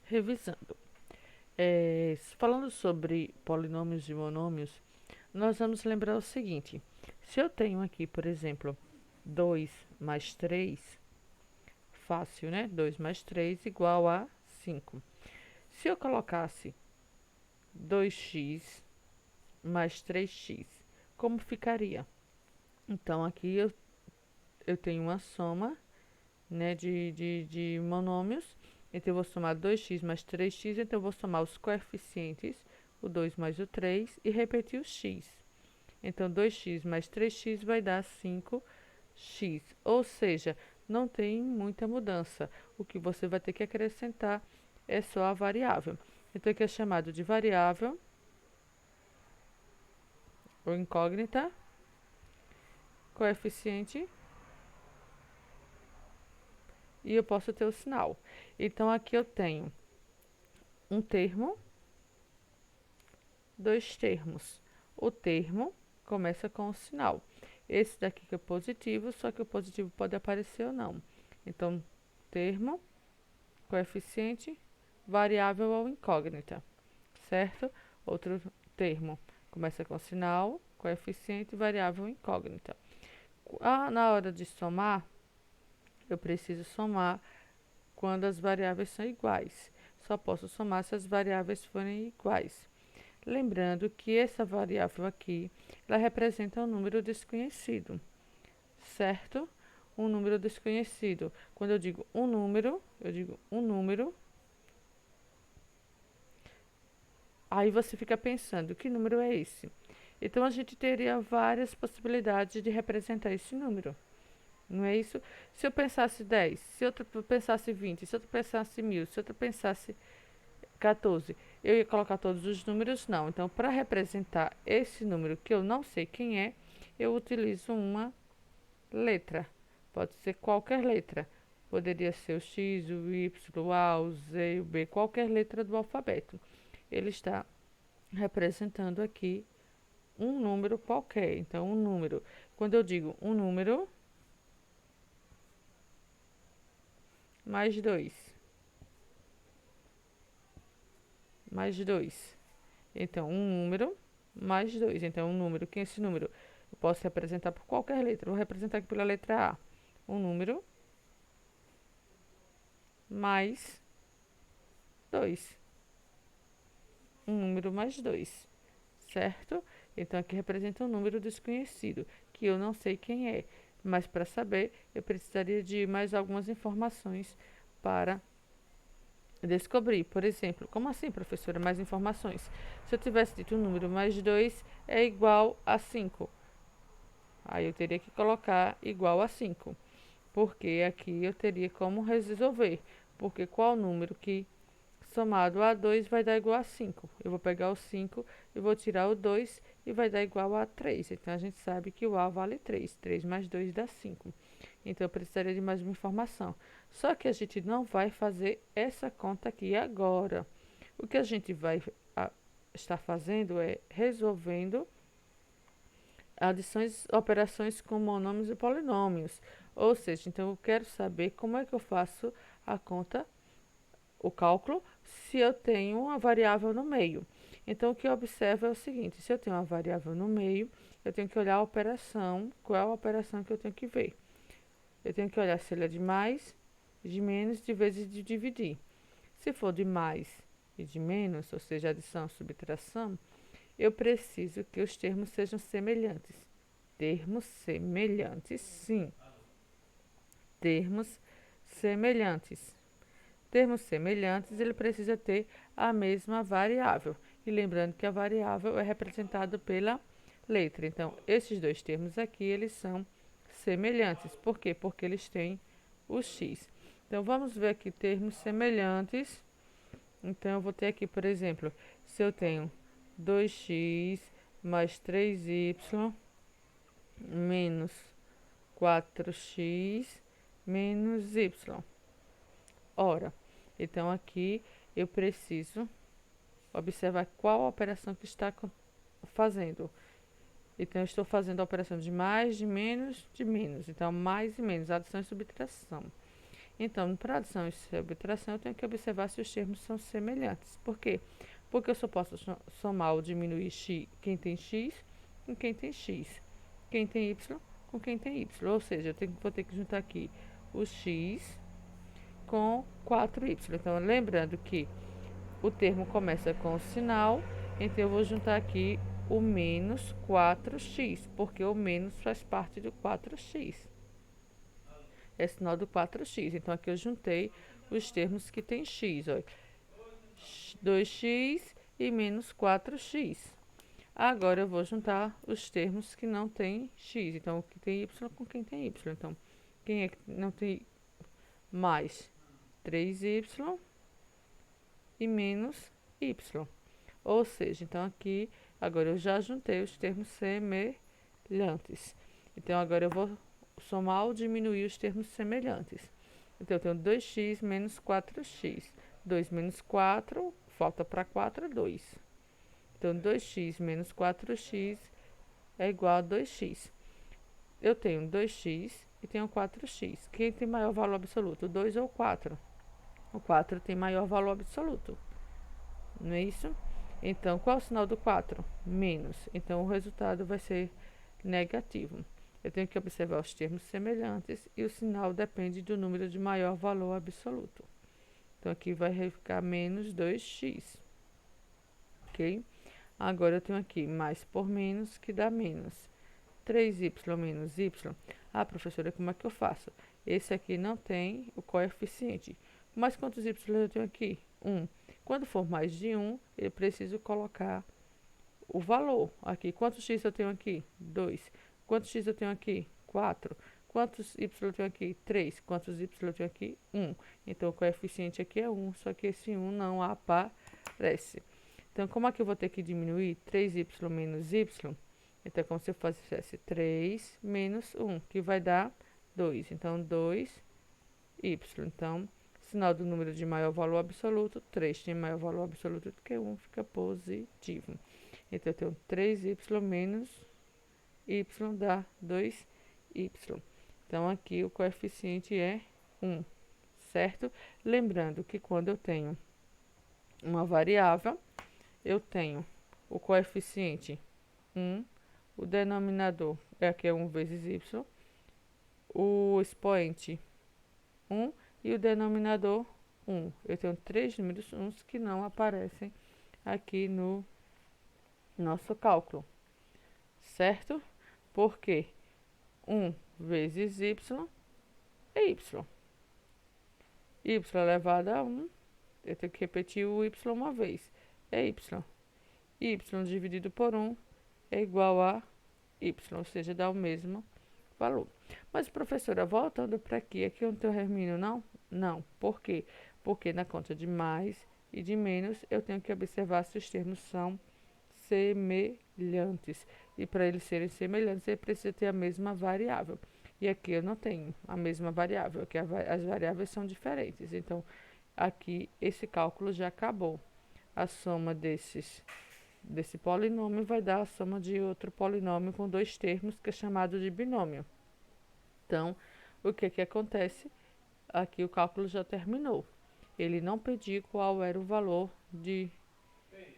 Revisando. Falando sobre polinômios e monômios, nós vamos lembrar o seguinte. Se eu tenho aqui, por exemplo, 2 mais 3, fácil, né? 2 mais 3 igual a 5. Se eu colocasse 2x mais 3x, como ficaria? Então, aqui eu tenho uma soma, né, de monômios. Então, eu vou somar 2x mais 3x. Então, eu vou somar os coeficientes, o 2 mais o 3, e repetir o x. Então, 2x mais 3x vai dar 5x. Ou seja, não tem muita mudança. O que você vai ter que acrescentar é só a variável. Então, aqui é chamado de variável ou incógnita, coeficiente, e eu posso ter o sinal. Então, aqui eu tenho um termo, dois termos. O termo começa com o sinal. Esse daqui que é positivo, só que o positivo pode aparecer ou não. Então, termo, coeficiente, variável ou incógnita, certo? Outro termo começa com sinal, coeficiente, variável ou incógnita. Na hora de somar, eu preciso somar quando as variáveis são iguais. Só posso somar se as variáveis forem iguais. Lembrando que essa variável aqui, ela representa um número desconhecido, certo? Um número desconhecido. Quando eu digo um número, aí você fica pensando, que número é esse? Então, a gente teria várias possibilidades de representar esse número. Não é isso? Se eu pensasse 10, se outro pensasse 20, se outro pensasse 1000, se outro pensasse 14, eu ia colocar todos os números? Não. Então, para representar esse número que eu não sei quem é, eu utilizo uma letra. Pode ser qualquer letra. Poderia ser o X, o Y, o A, o Z, o B, qualquer letra do alfabeto. Ele está representando aqui um número qualquer. Então, um número. Quando eu digo um número, mais 2. Mais 2. Então, um número mais 2. Então, um número. Quem é esse número? Eu posso representar por qualquer letra. Vou representar aqui pela letra A. Um número mais 2. Um número mais 2. Certo? Então, aqui representa um número desconhecido, que eu não sei quem é. Mas, para saber, eu precisaria de mais algumas informações para descobrir. Por exemplo, como assim, professora? Mais informações. Se eu tivesse dito o número mais 2 é igual a 5. Aí eu teria que colocar igual a 5. Porque aqui eu teria como resolver. Porque qual número que somado a 2 vai dar igual a 5? Eu vou pegar o 5 e vou tirar o 2 e vai dar igual a 3. Então, a gente sabe que o A vale 3. 3 mais 2 dá 5. Então, eu precisaria de mais uma informação. Só que a gente não vai fazer essa conta aqui agora. O que a gente vai estar fazendo é resolvendo adições, operações com monômios e polinômios. Ou seja, então eu quero saber como é que eu faço a conta, o cálculo, se eu tenho uma variável no meio. Então, o que eu observo é o seguinte: se eu tenho uma variável no meio, eu tenho que olhar a operação, qual é a operação que eu tenho que ver. Eu tenho que olhar se ele é de mais, de menos, de vezes de dividir. Se for de mais e de menos, ou seja, adição, subtração, eu preciso que os termos sejam semelhantes. Termos semelhantes, sim. Termos semelhantes. Termos semelhantes, ele precisa ter a mesma variável. E lembrando que a variável é representada pela letra. Então, esses dois termos aqui, eles são semelhantes. Por quê? Porque eles têm o x. Então, vamos ver aqui termos semelhantes. Então, eu vou ter aqui, por exemplo, se eu tenho 2x mais 3y menos 4x menos y. Ora, então aqui eu preciso observar qual a operação que está fazendo. Então, eu estou fazendo a operação de mais, de menos, de menos. Então, mais e menos, adição e subtração. Então, para adição e subtração, eu tenho que observar se os termos são semelhantes. Por quê? Porque eu só posso somar ou diminuir x, quem tem x com quem tem x, quem tem y com quem tem y. Ou seja, vou ter que juntar aqui o x com 4y. Então, lembrando que o termo começa com o sinal, então eu vou juntar aqui o menos 4x, porque o menos faz parte do 4x. É sinal do 4x. Então, aqui eu juntei os termos que tem x. Olha, 2x e menos 4x. Agora eu vou juntar os termos que não tem x. Então, o que tem y com quem tem y. Então, quem é que não tem mais 3y e menos y. Ou seja, então aqui, agora eu já juntei os termos semelhantes. Então, agora eu vou somar ou diminuir os termos semelhantes. Então, eu tenho 2x menos 4x. 2 menos 4, falta para 4, 2. Então, 2x menos 4x é igual a 2x. Eu tenho 2x e tenho 4x. Quem tem maior valor absoluto, o 2 ou o 4? O 4 tem maior valor absoluto. Não é isso? Então, qual é o sinal do 4? Menos. Então, o resultado vai ser negativo. Eu tenho que observar os termos semelhantes e o sinal depende do número de maior valor absoluto. Então, aqui vai ficar menos 2x. Ok? Agora, eu tenho aqui mais por menos, que dá menos. 3y menos y. Ah, professora, como é que eu faço? Esse aqui não tem o coeficiente. Mas quantos y eu tenho aqui? 1. Quando for mais de 1, eu preciso colocar o valor aqui. Quantos x eu tenho aqui? 2. Quantos x eu tenho aqui? 4. Quantos y eu tenho aqui? 3. Quantos y eu tenho aqui? 1. Então, o coeficiente aqui é 1, só que esse 1 não aparece. Então, como é que eu vou ter que diminuir 3y menos y? Então, é como se eu fizesse 3 menos 1, que vai dar 2. Então, 2y. Então, sinal do número de maior valor absoluto, 3 tem maior valor absoluto do que 1, fica positivo. Então, eu tenho 3y menos y dá 2y. Então, aqui o coeficiente é 1, certo? Lembrando que quando eu tenho uma variável, eu tenho o coeficiente 1, o denominador é aqui é 1 vezes y, o expoente 1 e o denominador 1. Eu tenho 3 números 1 que não aparecem aqui no nosso cálculo, certo? Porque 1 vezes y é y. Y elevado a 1, eu tenho que repetir o y uma vez, é y. Y dividido por 1 é igual a y, ou seja, dá o mesmo valor. Mas, professora, voltando para aqui eu não termino, não? Não. Por quê? Porque na conta de mais e de menos, eu tenho que observar se os termos são semelhantes. E para eles serem semelhantes, ele precisa ter a mesma variável. E aqui eu não tenho a mesma variável, que as variáveis são diferentes. Então, aqui esse cálculo já acabou. A soma desse polinômio vai dar a soma de outro polinômio com dois termos, que é chamado de binômio. Então, o que acontece? Aqui o cálculo já terminou. Ele não pediu qual era o valor de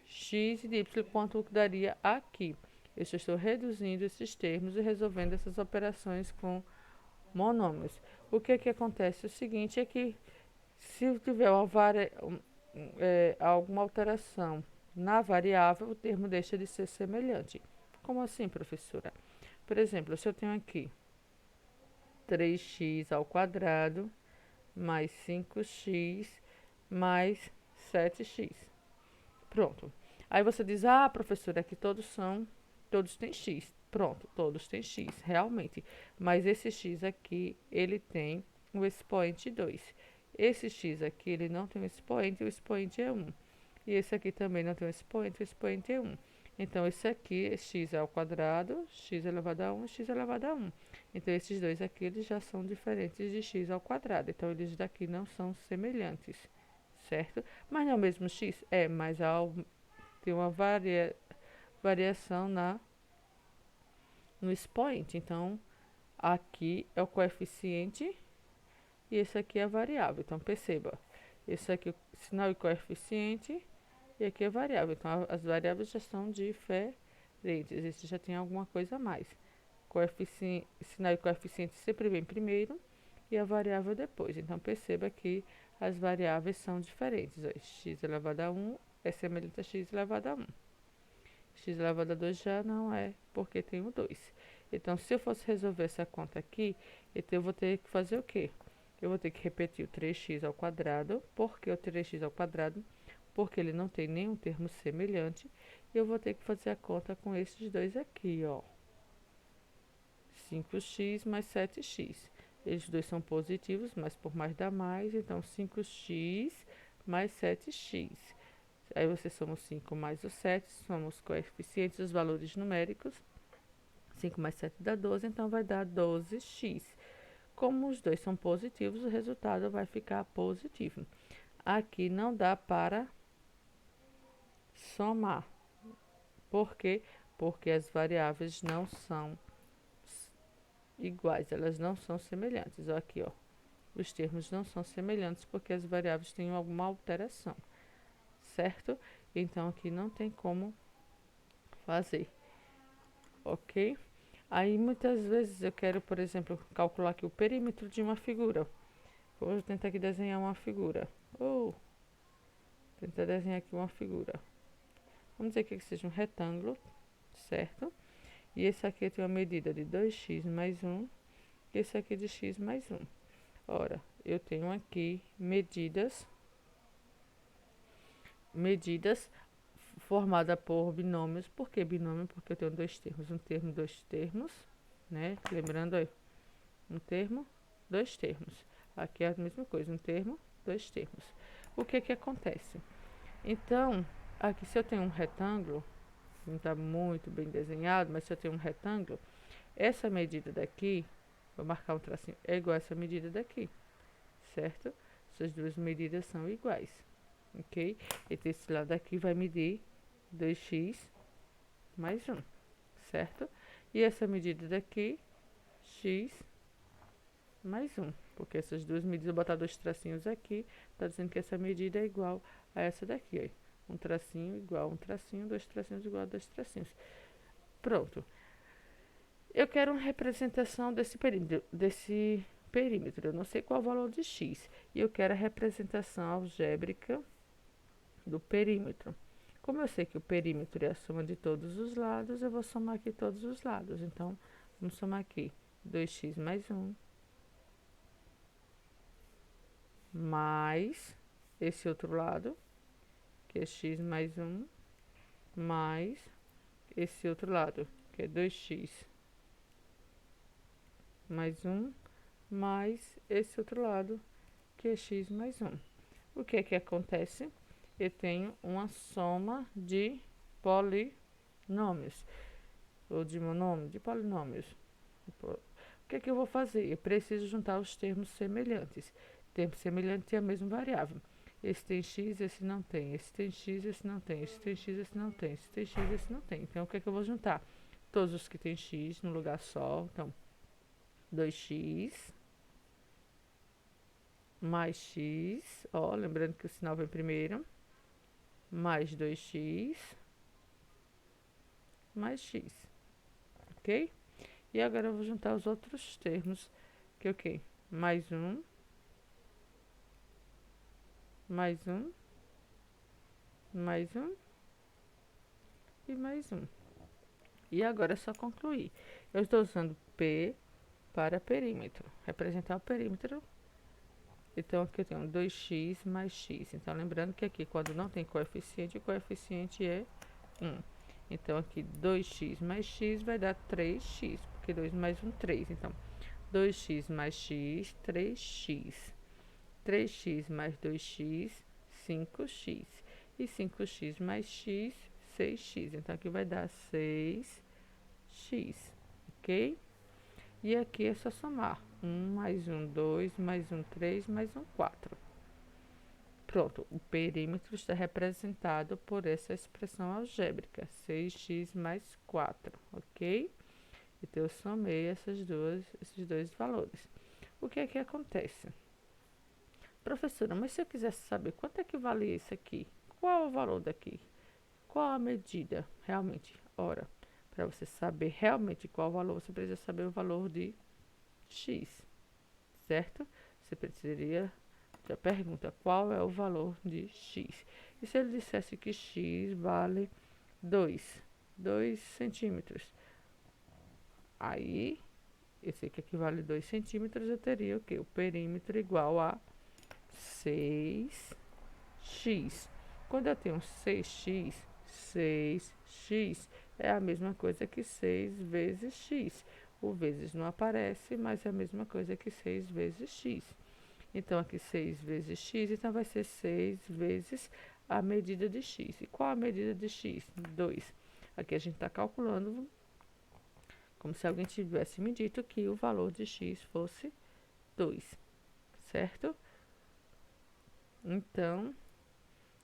x e de y, quanto daria aqui. Eu só estou reduzindo esses termos e resolvendo essas operações com monômios. O que acontece? O seguinte é que se tiver alguma alteração na variável, o termo deixa de ser semelhante. Como assim, professora? Por exemplo, se eu tenho aqui 3x ao quadrado mais 5x mais 7x. Pronto. Aí você diz, ah, professora, aqui todos têm x. Pronto, todos têm x, realmente. Mas esse x aqui, ele tem o expoente 2. Esse x aqui, ele não tem o expoente é 1. E esse aqui também não tem o expoente é 1. Então, esse aqui é x ao quadrado, x elevado a 1, x elevado a 1. Então, esses dois aqui, eles já são diferentes de x ao quadrado. Então, eles daqui não são semelhantes, certo? Mas não é o mesmo x? É, mas tem uma variação no expoente. Então, aqui é o coeficiente e esse aqui é a variável. Então, perceba, esse aqui é o sinal e coeficiente, e aqui é a variável. Então, as variáveis já são diferentes. Esse já tem alguma coisa a mais. Coeficiente, sinal e coeficiente sempre vem primeiro e a variável depois. Então, perceba que as variáveis são diferentes. Ó, x elevado a 1 é semelhante a x elevado a 1. X elevado a 2 já não é, porque tem o 2. Então, se eu fosse resolver essa conta aqui, então eu vou ter que fazer o quê? Eu vou ter que repetir o 3x ao quadrado. Por que o 3x ao quadrado? Porque ele não tem nenhum termo semelhante. E eu vou ter que fazer a conta com esses dois aqui, ó. 5x mais 7x. Eles dois são positivos, mas por mais dá mais. Então, 5x mais 7x. Aí você soma o 5 mais o 7, soma os coeficientes, os valores numéricos. 5 mais 7 dá 12, então vai dar 12x. Como os dois são positivos, o resultado vai ficar positivo. Aqui não dá para somar. Por quê? Porque as variáveis não são iguais, elas não são semelhantes. Ó, aqui, ó. Os termos não são semelhantes porque as variáveis têm alguma alteração, certo? Então, aqui não tem como fazer, ok? Aí, muitas vezes eu quero, por exemplo, calcular aqui o perímetro de uma figura. Vou tentar aqui desenhar uma figura. Tentar desenhar aqui uma figura. Vamos dizer que seja um retângulo, certo? E esse aqui tem uma medida de 2x mais 1. E esse aqui de x mais 1. Ora, eu tenho aqui medidas formada por binômios. Por que binômio? Porque eu tenho dois termos. Um termo, dois termos, né? Lembrando aí, um termo, dois termos. Aqui é a mesma coisa, um termo, dois termos. O que que acontece? Então, aqui se eu tenho um retângulo, não está muito bem desenhado, mas se eu tenho um retângulo, essa medida daqui, vou marcar um tracinho, é igual a essa medida daqui, certo? Essas duas medidas são iguais, ok? Então, esse lado aqui vai medir 2x mais 1, certo? E essa medida daqui, x mais 1, porque essas duas medidas, eu vou botar dois tracinhos aqui, tá dizendo que essa medida é igual a essa daqui, ó. Um tracinho igual a um tracinho, dois tracinhos igual a dois tracinhos. Pronto. Eu quero uma representação desse perímetro. Eu não sei qual é o valor de x. E eu quero a representação algébrica do perímetro. Como eu sei que o perímetro é a soma de todos os lados, eu vou somar aqui todos os lados. Então, vamos somar aqui 2x mais 1, mais esse outro lado, que é x mais 1, mais esse outro lado, que é 2x mais 1, mais esse outro lado, que é x mais 1. O que é que acontece? Eu tenho uma soma de polinômios, ou de monômios, de polinômios. O que é que eu vou fazer? Eu preciso juntar os termos semelhantes. Termo semelhante é a mesma variável. Esse tem x, esse não tem. Esse tem x, esse não tem. Esse tem x, esse não tem. Esse tem x, esse não tem. Então, o que é que eu vou juntar? Todos os que tem x no lugar só. Então, 2x mais x, ó, lembrando que o sinal vem primeiro, mais 2x mais x, ok? E agora eu vou juntar os outros termos, que é o quê? Mais 1, mais 1, mais 1 e mais 1. E agora é só concluir. Eu estou usando P para perímetro, representar o perímetro. Então, aqui eu tenho 2x mais x. Então, lembrando que aqui, quando não tem coeficiente, o coeficiente é 1. Então, aqui 2x mais x vai dar 3x, porque 2 mais 1, 3. Então, 2x mais x, 3x. 3x mais 2x, 5x. E 5x mais x, 6x. Então, aqui vai dar 6x, ok? E aqui é só somar. 1 mais 1, 2, mais 1, 3, mais 1, 4. Pronto, o perímetro está representado por essa expressão algébrica, 6x mais 4, ok? Então, eu somei esses dois valores. O que é que acontece? Professora, mas se eu quisesse saber quanto é que vale isso aqui? Qual é o valor daqui? Qual a medida? Realmente, ora, para você saber realmente qual o valor, você precisa saber o valor de x, certo? Você precisaria, já pergunta, qual é o valor de x? E se ele dissesse que x vale 2 centímetros, aí, esse aqui equivale a 2 centímetros, eu teria o quê? O perímetro igual a 6x. Quando eu tenho 6x é a mesma coisa que 6 vezes x. O vezes não aparece, mas é a mesma coisa que 6 vezes x. Então, aqui 6 vezes x, então vai ser 6 vezes a medida de x. E qual a medida de x? 2. Aqui a gente está calculando como se alguém tivesse me dito que o valor de x fosse 2, certo? Então,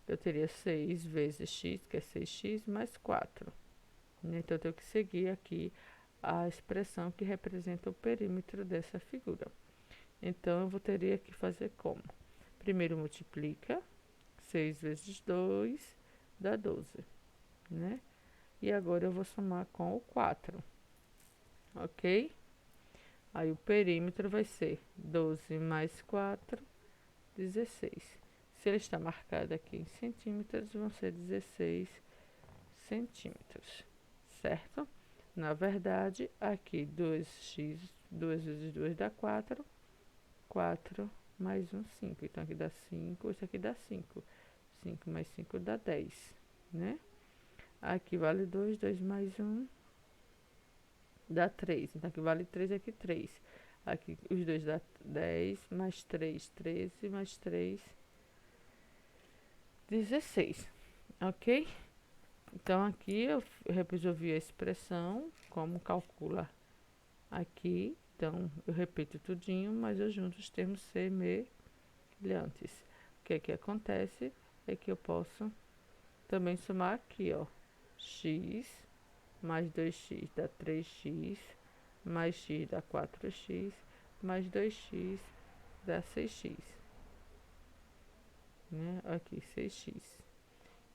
eu teria 6 vezes x, que é 6x, mais 4. Então, eu tenho que seguir aqui a expressão que representa o perímetro dessa figura. Então, eu teria que fazer como? Primeiro multiplica, 6 vezes 2 dá 12, né? E agora eu vou somar com o 4, ok? Aí o perímetro vai ser 12 mais 4, 16. Se ele está marcado aqui em centímetros, vão ser 16 centímetros, certo? Na verdade, aqui 2x, 2 vezes 2 dá 4, 4 mais 1, 5. Então, aqui dá 5, isso aqui dá 5. 5 mais 5 dá 10, né? Aqui vale 2, 2 mais 1 dá 3. Então, aqui vale 3, aqui 3. Aqui os dois dá 10, mais 3, 13, mais 3, 16. Ok? Então, aqui eu resolvi a expressão, como calcula aqui. Então, eu repito tudinho, mas eu junto os termos semelhantes. O que é que acontece? É que eu posso também somar aqui, ó. X mais 2x dá 3x, mais x dá 4x, mais 2x dá 6x, né? Aqui, 6x.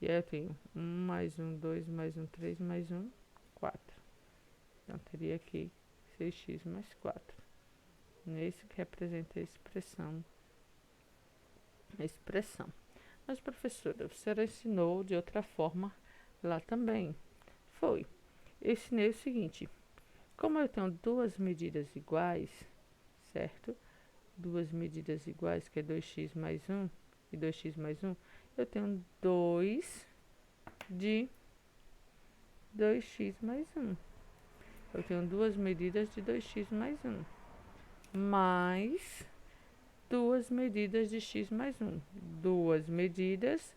E aí eu tenho 1 mais 1, 2 mais 1, 3 mais 1, 4. Então, teria aqui 6x mais 4. Nesse que representa a expressão. Mas, professora, você ensinou de outra forma lá também. Foi. Eu ensinei o seguinte. Como eu tenho duas medidas iguais, certo? Duas medidas iguais, que é 2x mais 1 e 2x mais 1, eu tenho 2 de 2x mais 1. Eu tenho duas medidas de 2x mais 1, mais duas medidas de x mais 1. Duas medidas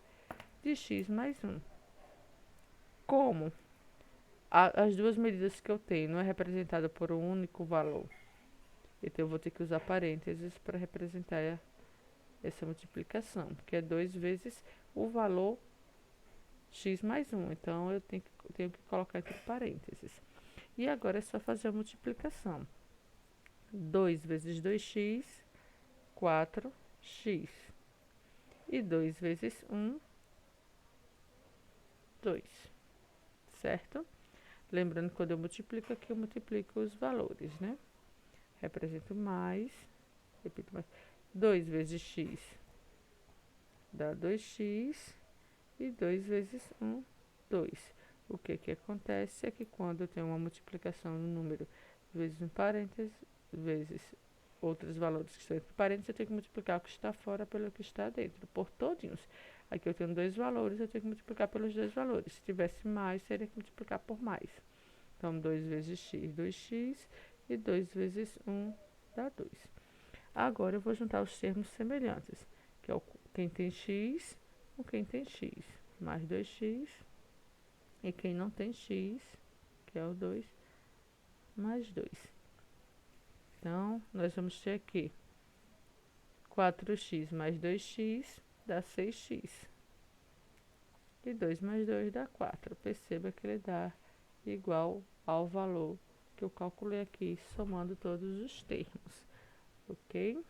de x mais 1. Como as duas medidas que eu tenho não é representada por um único valor, então eu vou ter que usar parênteses para representar essa multiplicação, que é 2 vezes o valor x mais 1. Então, eu tenho que colocar entre parênteses. E agora é só fazer a multiplicação. 2 vezes 2x, 4x. E 2 vezes 1, 2. Certo? Lembrando que quando eu multiplico aqui, eu multiplico os valores, né? Represento mais, repito mais. 2 vezes x dá 2x. E 2 vezes 1, 2. O que acontece é que quando eu tenho uma multiplicação no número vezes um parênteses, vezes outros valores que estão entre parênteses, eu tenho que multiplicar o que está fora pelo que está dentro, por todinhos. Aqui eu tenho dois valores, eu tenho que multiplicar pelos dois valores. Se tivesse mais, teria que multiplicar por mais. Então, 2 vezes x, 2x, e 2 vezes 1 dá 2. Agora, eu vou juntar os termos semelhantes, que é quem tem x com quem tem x, mais 2x, e quem não tem x, que é o 2, mais 2. Então, nós vamos ter aqui 4x mais 2x dá 6x. E 2 mais 2 dá 4. Perceba que ele dá igual ao valor que eu calculei aqui, somando todos os termos, ok?